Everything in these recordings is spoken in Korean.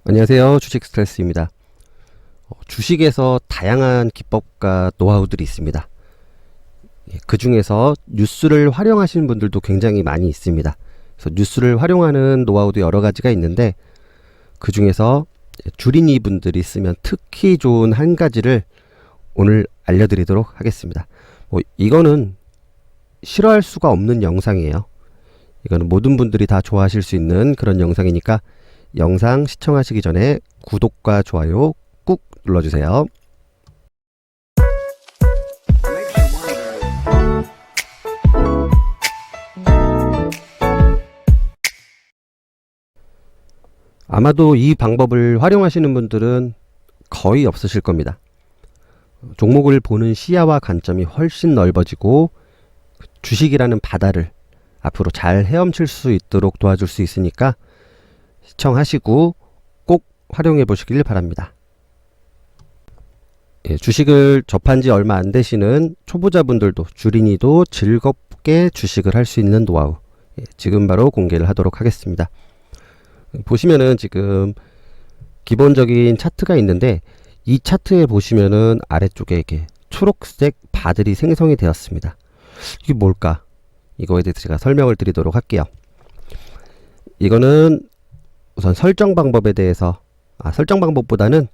안녕하세요. 주식 스트레스입니다. 주식에서 다양한 기법과 노하우들이 있습니다. 그 중에서 뉴스를 활용하시는 분들도 굉장히 많이 있습니다. 그래서 뉴스를 활용하는 노하우도 여러 가지가 있는데 그 중에서 주린이 분들이 쓰면 특히 좋은 한 가지를 오늘 알려드리도록 하겠습니다. 이거는 싫어할 수가 없는 영상이에요. 이거는 모든 분들이 다 좋아하실 수 있는 그런 영상이니까 영상 시청하시기 전에 구독과 좋아요 꾹 눌러주세요. 아마도 이 방법을 활용하시는 분들은 거의 없으실 겁니다. 종목을 보는 시야와 관점이 훨씬 넓어지고 주식이라는 바다를 앞으로 잘 헤엄칠 수 있도록 도와줄 수 있으니까 시청하시고 꼭 활용해 보시길 바랍니다. 주식을 접한 지 얼마 안 되시는 초보자분들도 주린이도 즐겁게 주식을 할 수 있는 노하우 지금 바로 공개를 하도록 하겠습니다. 보시면은 지금 기본적인 차트가 있는데 이 차트에 보시면은 아래쪽에 이렇게 초록색 바들이 생성이 되었습니다. 이게 뭘까? 이거에 대해서 제가 설명을 드리도록 할게요. 이거는 우선 설정 방법에 대해서 설정 방법보다는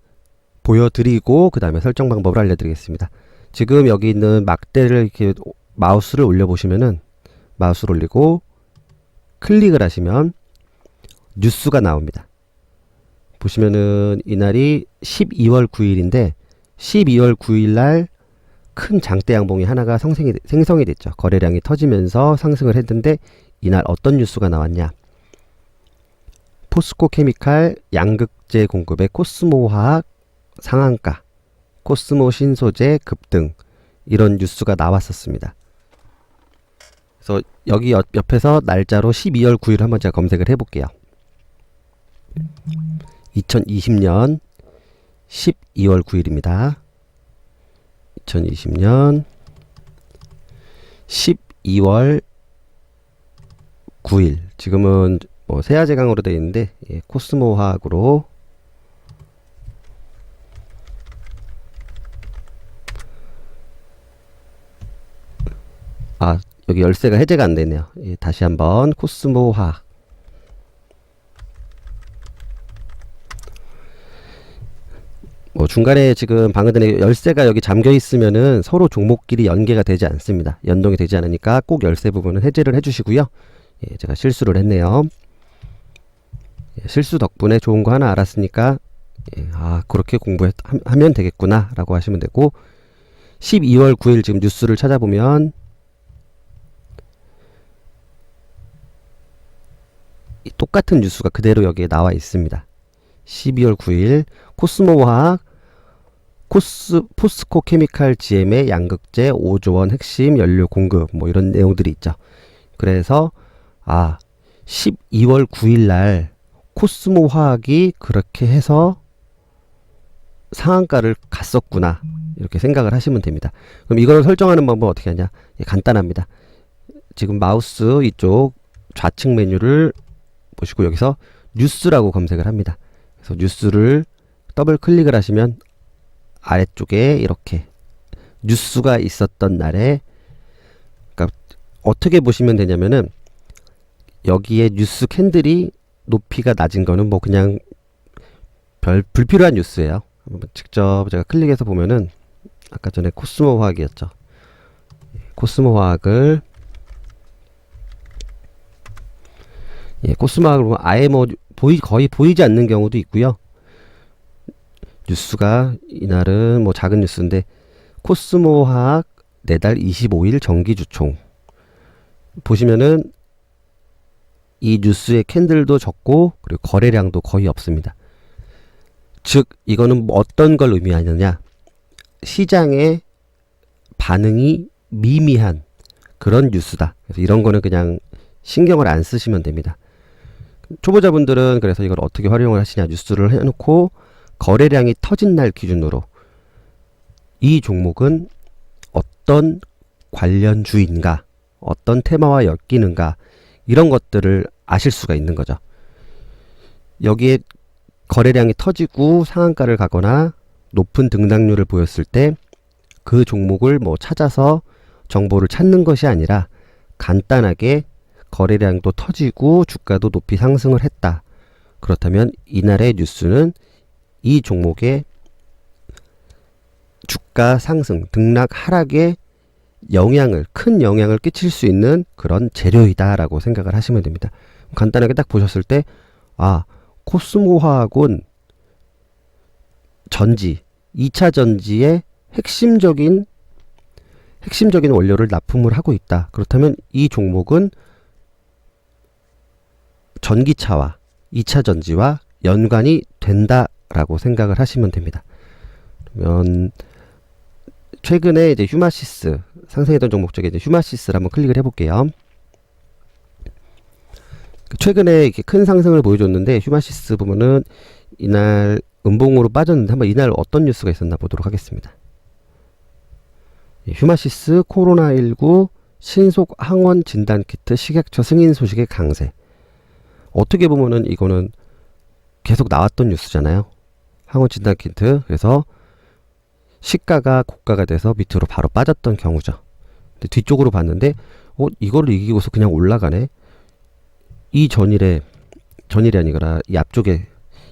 보여드리고 그 다음에 설정 방법을 알려드리겠습니다. 지금 여기 있는 막대를 이렇게 마우스를 올려보시면은 마우스를 올리고 클릭을 하시면 뉴스가 나옵니다. 보시면은 이날이 12월 9일인데 12월 9일 날 큰 장대 양봉이 하나가 생성이 됐죠. 거래량이 터지면서 상승을 했는데 이날 어떤 뉴스가 나왔냐? 포스코 케미칼 양극재 공급의 코스모 화학 상한가, 코스모 신소재 급등 이런 뉴스가 나왔었습니다. 그래서 여기 옆에서 날짜로 12월 9일 한번 제가 검색을 해볼게요. 2020년 12월 9일입니다. 2020년 12월 9일 지금은 세아제강으로 되어 있는데 코스모 화학으로 여기 열쇠가 해제가 안 되네요. 다시 한번 코스모 화학 중간에 지금 방금 전에 열쇠가 여기 잠겨 있으면은 서로 종목끼리 연계가 되지 않습니다. 연동이 되지 않으니까 꼭 열쇠 부분은 해제를 해주시고요. 제가 실수를 했네요. 실수 덕분에 좋은 거 하나 알았으니까 그렇게 공부하면 되겠구나 라고 하시면 되고 12월 9일 지금 뉴스를 찾아보면 똑같은 뉴스가 그대로 여기에 나와 있습니다. 12월 9일 코스모 화학 포스코 케미칼 GM의 양극재 5조 원 핵심 연료 공급 이런 내용들이 있죠. 그래서 12월 9일 날 코스모 화학이 그렇게 해서 상한가를 갔었구나 이렇게 생각을 하시면 됩니다. 그럼 이걸 설정하는 방법은 어떻게 하냐? 간단합니다. 지금 마우스 이쪽 좌측 메뉴를 보시고 여기서 뉴스라고 검색을 합니다. 그래서 뉴스를 더블 클릭을 하시면 아래쪽에 이렇게 뉴스가 있었던 날에 그러니까 어떻게 보시면 되냐면은 여기에 뉴스 캔들이 높이가 낮은 거는 그냥 불필요한 뉴스예요. 직접 제가 클릭해서 보면은 아까 전에 코스모 화학이었죠. 코스모 화학을 코스모 화학을 아예 거의 보이지 않는 경우도 있고요. 뉴스가 이날은 작은 뉴스인데 코스모 화학 내달 25일 정기주총 보시면은 이 뉴스의 캔들도 적고 그리고 거래량도 거의 없습니다. 즉 이거는 어떤 걸 의미하느냐? 시장의 반응이 미미한 그런 뉴스다. 그래서 이런 거는 그냥 신경을 안 쓰시면 됩니다. 초보자분들은 그래서 이걸 어떻게 활용을 하시냐? 뉴스를 해놓고 거래량이 터진 날 기준으로 이 종목은 어떤 관련주인가, 어떤 테마와 엮이는가 이런 것들을 아실 수가 있는 거죠. 여기에 거래량이 터지고 상한가를 가거나 높은 등락률을 보였을 때 그 종목을 뭐 찾아서 정보를 찾는 것이 아니라 간단하게 거래량도 터지고 주가도 높이 상승을 했다. 그렇다면 이날의 뉴스는 이 종목의 주가 상승, 등락 하락에 큰 영향을 끼칠 수 있는 그런 재료이다라고 생각을 하시면 됩니다. 간단하게 딱 보셨을 때, 코스모화학은 전지, 2차 전지의 핵심적인 원료를 납품을 하고 있다. 그렇다면 이 종목은 전기차와 2차 전지와 연관이 된다라고 생각을 하시면 됩니다. 그러면 최근에 이제 휴마시스 상승했던 종목 중에 이제 휴마시스를 한번 클릭을 해볼게요. 최근에 이렇게 큰 상승을 보여줬는데 휴마시스 보면은 이날 음봉으로 빠졌는데 한번 이날 어떤 뉴스가 있었나 보도록 하겠습니다. 휴마시스 코로나19 신속 항원 진단키트 식약처 승인 소식의 강세. 어떻게 보면은 이거는 계속 나왔던 뉴스잖아요. 항원 진단키트. 그래서 시가가 고가가 돼서 밑으로 바로 빠졌던 경우죠. 근데 뒤쪽으로 봤는데 이거를 이기고서 그냥 올라가네. 이 전일이 아니라 이 앞쪽에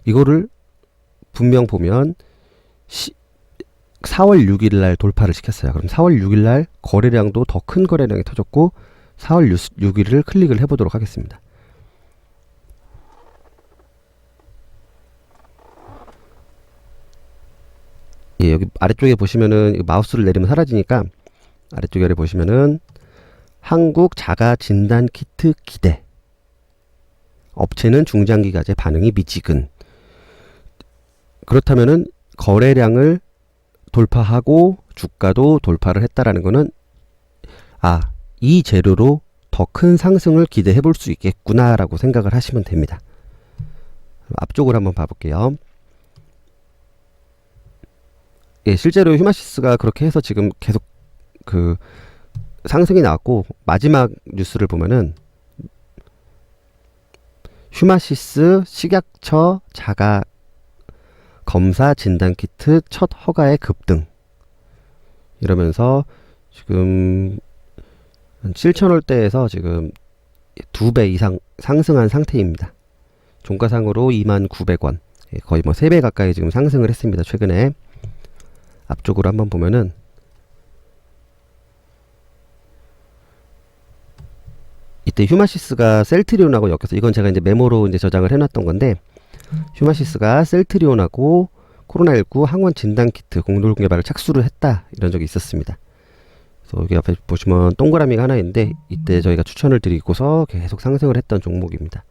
이거를 분명 보면 4월 6일 날 돌파를 시켰어요. 그럼 4월 6일 날 거래량도 더 큰 거래량이 터졌고 4월 6일을 클릭을 해보도록 하겠습니다. 예, 여기 아래쪽에 보시면은 마우스를 내리면 사라지니까 아래쪽에 보시면은 한국 자가 진단 키트 기대. 업체는 중장기가제 반응이 미지근. 그렇다면은 거래량을 돌파하고 주가도 돌파를 했다라는 거는 이 재료로 더 큰 상승을 기대해 볼 수 있겠구나라고 생각을 하시면 됩니다. 앞쪽으로 한번 봐볼게요. 예, 실제로 휴마시스가 그렇게 해서 지금 계속 그 상승이 나왔고 마지막 뉴스를 보면은 휴마시스 식약처 자가 검사 진단키트 첫 허가의 급등 이러면서 지금 7,000원대에서 지금 2배 이상 상승한 상태입니다. 종가상으로 29,000원 거의 뭐 3배 가까이 지금 상승을 했습니다. 최근에 앞쪽으로 한번 보면은 이때 휴마시스가 셀트리온하고 엮여서 이건 제가 이제 메모로 이제 저장을 해놨던 건데 휴마시스가 셀트리온하고 코로나19 항원 진단키트 공동 개발을 착수를 했다 이런 적이 있었습니다. 그래서 여기 앞에 보시면 동그라미가 하나 있는데 이때 저희가 추천을 드리고서 계속 상승을 했던 종목입니다.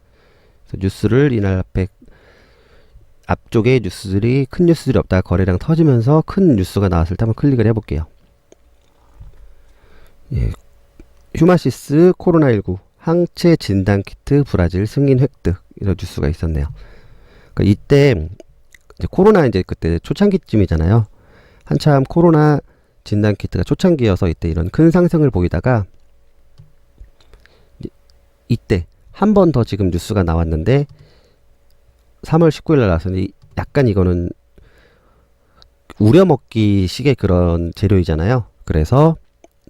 그래서 뉴스를 이날 앞쪽에 뉴스들이 큰 뉴스들이 없다가 거래량 터지면서 큰 뉴스가 나왔을 때 한번 클릭을 해볼게요. 예, 휴마시스 코로나19 항체 진단키트 브라질 승인 획득 이런 뉴스가 있었네요. 그러니까 이때 이제 코로나 이제 그때 초창기쯤이잖아요. 한참 코로나 진단키트가 초창기여서 이때 이런 큰 상승을 보이다가 이때 한 번 더 지금 뉴스가 나왔는데 3월 19일 날 나왔는데 약간 이거는 우려먹기 식의 그런 재료이잖아요. 그래서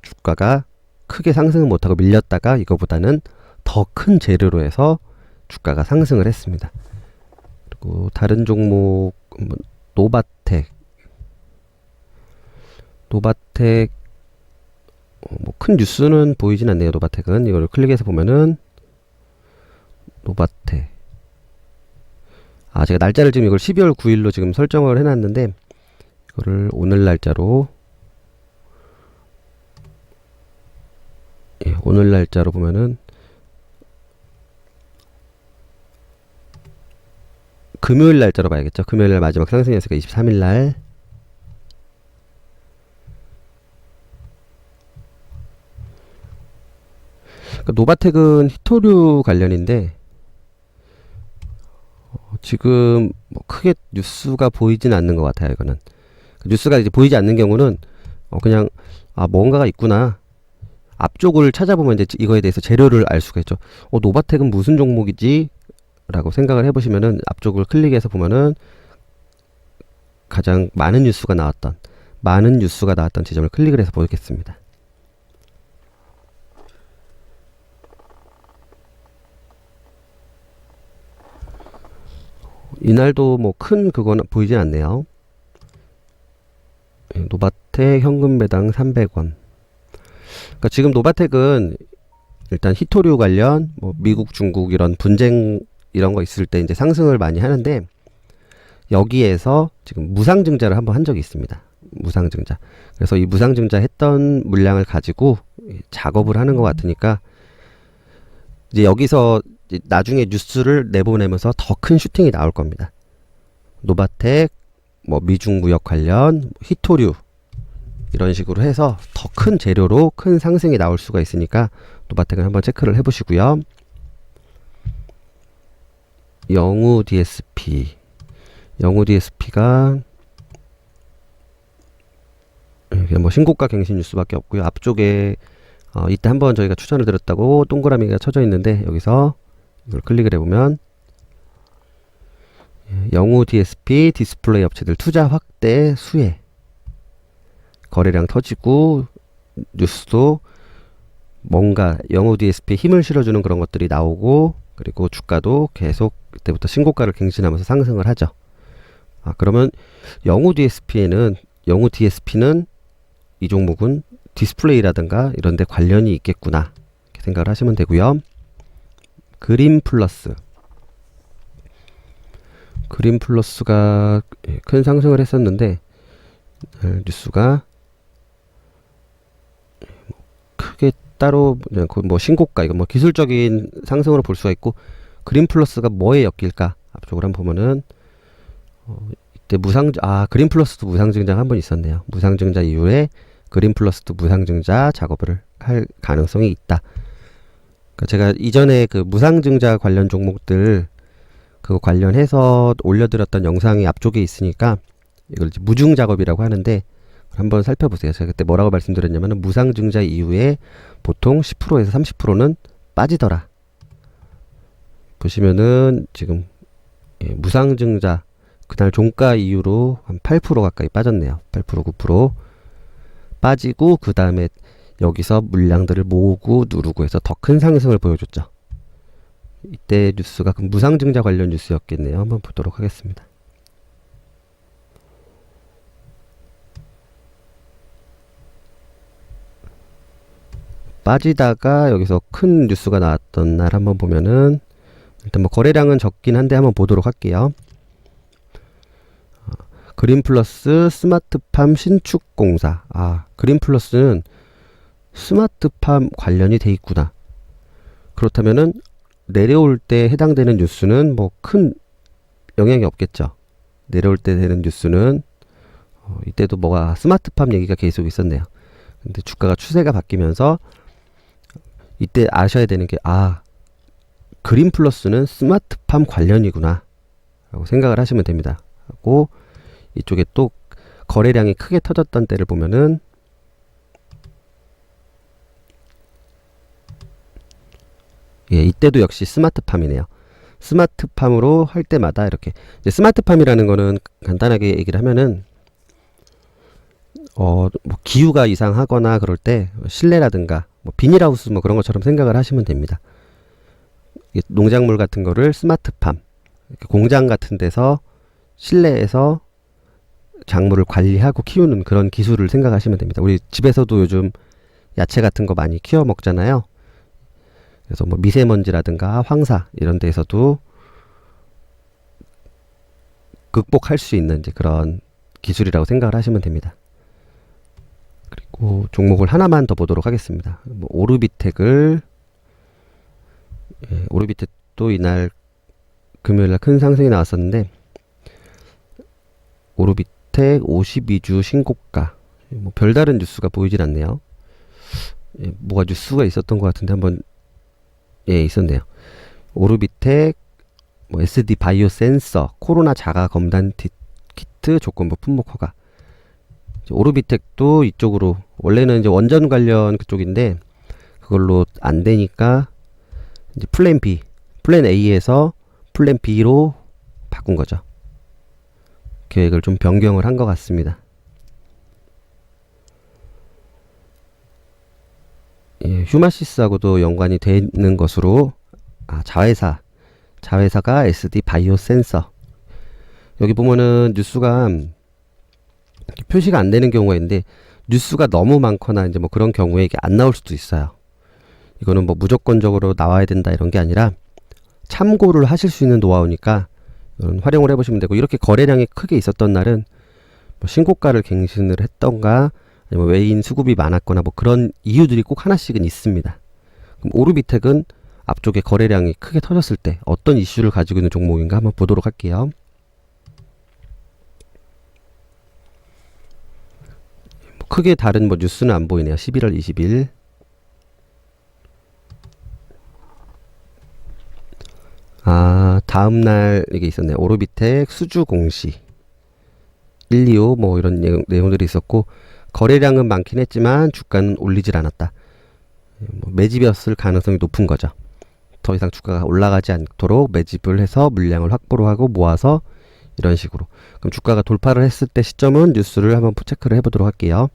주가가 크게 상승을 못하고 밀렸다가 이거보다는 더 큰 재료로 해서 주가가 상승을 했습니다. 그리고 다른 종목 노바텍 뭐 큰 뉴스는 보이진 않네요. 노바텍은 이걸 클릭해서 보면은 노바텍 제가 날짜를 지금 이걸 12월 9일로 지금 설정을 해놨는데 이거를 오늘 날짜로 오늘 날짜로 보면은 금요일 날짜로 봐야겠죠. 금요일 날 마지막 상승이었으니까 23일 날 노바텍은 히토류 관련인데 지금 뭐 크게 뉴스가 보이진 않는 것 같아요. 이거는 뉴스가 이제 보이지 않는 경우는 그냥 뭔가가 있구나. 앞쪽을 찾아보면 이제 이거에 대해서 재료를 알 수가 있죠. 노바텍은 무슨 종목이지? 라고 생각을 해보시면은 앞쪽을 클릭해서 보면은 가장 많은 뉴스가 나왔던 지점을 클릭을 해서 보겠습니다. 이날도 뭐 큰 그거는 보이진 않네요. 노바텍 현금 배당 300원. 그러니까 지금 노바텍은 일단 히토류 관련 뭐 미국 중국 이런 분쟁 이런 거 있을 때 이제 상승을 많이 하는데, 여기에서 지금 무상증자를 한번 한 적이 있습니다. 무상증자. 그래서 이 무상증자 했던 물량을 가지고 작업을 하는 것 같으니까 이제 여기서 이제 나중에 뉴스를 내보내면서 더 큰 슈팅이 나올 겁니다. 노바텍, 뭐 미중 무역 관련, 히토류 이런 식으로 해서 더 큰 재료로 큰 상승이 나올 수가 있으니까 노바텍을 한번 체크를 해보시고요. 영우 DSP가 그냥 뭐 신고가 갱신 뉴스밖에 없고요. 앞쪽에 이때 한번 저희가 추천을 드렸다고 동그라미가 쳐져 있는데, 여기서 이걸 클릭을 해보면 영우 DSP 디스플레이 업체들 투자 확대 수혜, 거래량 터지고 뉴스도 뭔가 영우 DSP에 힘을 실어주는 그런 것들이 나오고, 그리고 주가도 계속 그때부터 신고가를 갱신하면서 상승을 하죠. 그러면 영우 DSP는 이 종목은 디스플레이라든가 이런 데 관련이 있겠구나 이렇게 생각을 하시면 되고요. 그린플러스가 큰 상승을 했었는데 뉴스가 크게 따로 뭐 신고가, 이거 뭐 기술적인 상승으로 볼 수가 있고, 그린플러스가 뭐에 엮일까 앞쪽으로 한번 보면은 이때 그린플러스도 무상증자가 한번 있었네요. 무상증자 이후에 그린플러스도 무상증자 작업을 할 가능성이 있다. 그러니까 제가 이전에 그 무상증자 관련 종목들 그거 관련해서 올려드렸던 영상이 앞쪽에 있으니까 이걸 이제 무증 작업이라고 하는데 한번 살펴보세요. 제가 그때 뭐라고 말씀드렸냐면 무상증자 이후에 보통 10%에서 30%는 빠지더라. 보시면은 지금 무상증자 그날 종가 이후로 한 8% 가까이 빠졌네요. 8% 9% 빠지고, 그 다음에 여기서 물량들을 모으고 누르고 해서 더 큰 상승을 보여줬죠. 이때 뉴스가 그 무상증자 관련 뉴스였겠네요. 한번 보도록 하겠습니다. 빠지다가 여기서 큰 뉴스가 나왔던 날 한번 보면은, 일단 뭐 거래량은 적긴 한데 한번 보도록 할게요. 그린플러스 스마트팜 신축공사. 그린플러스는 스마트팜 관련이 돼 있구나. 그렇다면은 내려올 때 해당되는 뉴스는 뭐 큰 영향이 없겠죠. 내려올 때 되는 뉴스는 이때도 뭐가 스마트팜 얘기가 계속 있었네요. 근데 주가가 추세가 바뀌면서 이때 아셔야 되는 게 그린플러스는 스마트팜 관련이구나 라고 생각을 하시면 됩니다. 하고 이쪽에 또 거래량이 크게 터졌던 때를 보면은 이때도 역시 스마트팜이네요. 스마트팜으로 할 때마다 이렇게 이제 스마트팜이라는 거는 간단하게 얘기를 하면은 뭐 기후가 이상하거나 그럴 때 실내라든가 뭐 비닐하우스 뭐 그런 것처럼 생각을 하시면 됩니다. 농작물 같은 거를 스마트팜, 공장 같은 데서 실내에서 작물을 관리하고 키우는 그런 기술을 생각하시면 됩니다. 우리 집에서도 요즘 야채 같은 거 많이 키워 먹잖아요. 그래서 뭐 미세먼지라든가 황사 이런 데에서도 극복할 수 있는 이제 그런 기술이라고 생각을 하시면 됩니다. 그리고 종목을 하나만 더 보도록 하겠습니다. 뭐 오르비텍도 이날 금요일날 큰 상승이 나왔었는데, 오르비텍 52주 신고가, 뭐 별다른 뉴스가 보이질 않네요. 뭐가 뉴스가 있었던 것 같은데 한번 있었네요. 오르비텍 뭐 SD 바이오 센서 코로나 자가 검단 키트 조건부 품목 허가. 오르비텍도 이쪽으로 원래는 이제 원전 관련 그쪽인데 그걸로 안 되니까 이제 플랜 A에서 플랜 B로 바꾼 거죠. 계획을 좀 변경을 한 것 같습니다. 예, 휴마시스하고도 연관이 되는 것으로 자회사가 SD 바이오 센서. 여기 보면은 뉴스가 표시가 안 되는 경우가 있는데 뉴스가 너무 많거나 이제 뭐 그런 경우에 이게 안 나올 수도 있어요. 이거는 뭐 무조건적으로 나와야 된다 이런 게 아니라 참고를 하실 수 있는 노하우니까 활용을 해보시면 되고, 이렇게 거래량이 크게 있었던 날은 뭐 신고가를 갱신을 했던가 아니면 외인 수급이 많았거나 뭐 그런 이유들이 꼭 하나씩은 있습니다. 그럼 오르비텍은 앞쪽에 거래량이 크게 터졌을 때 어떤 이슈를 가지고 있는 종목인가 한번 보도록 할게요. 뭐 크게 다른 뭐 뉴스는 안 보이네요. 11월 20일. 다음날 이게 있었네요. 오르비텍 수주 공시 1, 2호 뭐 이런 내용들이 있었고, 거래량은 많긴 했지만 주가는 올리질 않았다. 뭐 매집이었을 가능성이 높은 거죠. 더 이상 주가가 올라가지 않도록 매집을 해서 물량을 확보를 하고 모아서 이런 식으로. 그럼 주가가 돌파를 했을 때 시점은 뉴스를 한번 체크를 해보도록 할게요.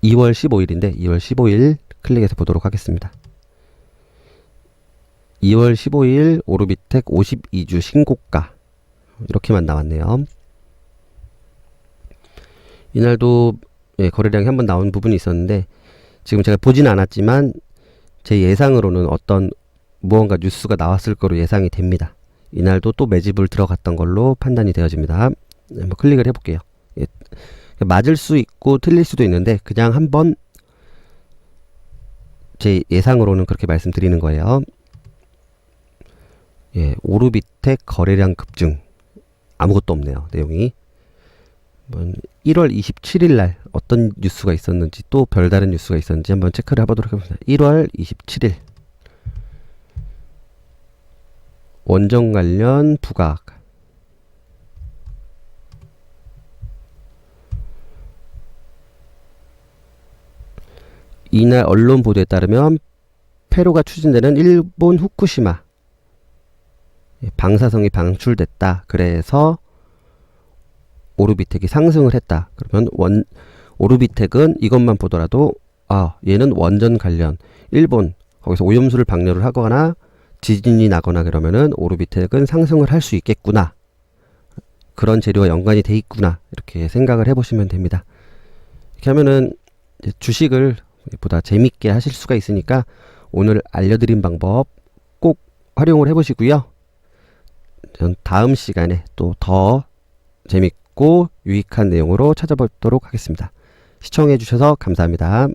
2월 15일인데 2월 15일 클릭해서 보도록 하겠습니다. 2월 15일 오르비텍 52주 신고가 이렇게만 나왔네요. 이날도 거래량이 한번 나온 부분이 있었는데 지금 제가 보지는 않았지만 제 예상으로는 어떤 무언가 뉴스가 나왔을 거로 예상이 됩니다. 이날도 또 매집을 들어갔던 걸로 판단이 되어집니다. 한번 클릭을 해볼게요. 맞을 수 있고 틀릴 수도 있는데 그냥 한번 제 예상으로는 그렇게 말씀드리는 거예요. 오르비텍 거래량 급증. 아무것도 없네요. 내용이. 1월 27일 날 어떤 뉴스가 있었는지, 또 별다른 뉴스가 있었는지 한번 체크를 해보도록 하겠습니다. 1월 27일 원전 관련 부각. 이날 언론 보도에 따르면 폐로가 추진되는 일본 후쿠시마 방사성이 방출됐다. 그래서 오르비텍이 상승을 했다. 그러면 오르비텍은 이것만 보더라도 얘는 원전 관련 일본 거기서 오염수를 방류를 하거나 지진이 나거나 그러면은 오르비텍은 상승을 할 수 있겠구나. 그런 재료와 연관이 돼 있구나. 이렇게 생각을 해보시면 됩니다. 이렇게 하면은 주식을 보다 재밌게 하실 수가 있으니까 오늘 알려드린 방법 꼭 활용을 해보시고요. 전 다음 시간에 또 더 재밌고 유익한 내용으로 찾아뵙도록 하겠습니다. 시청해 주셔서 감사합니다.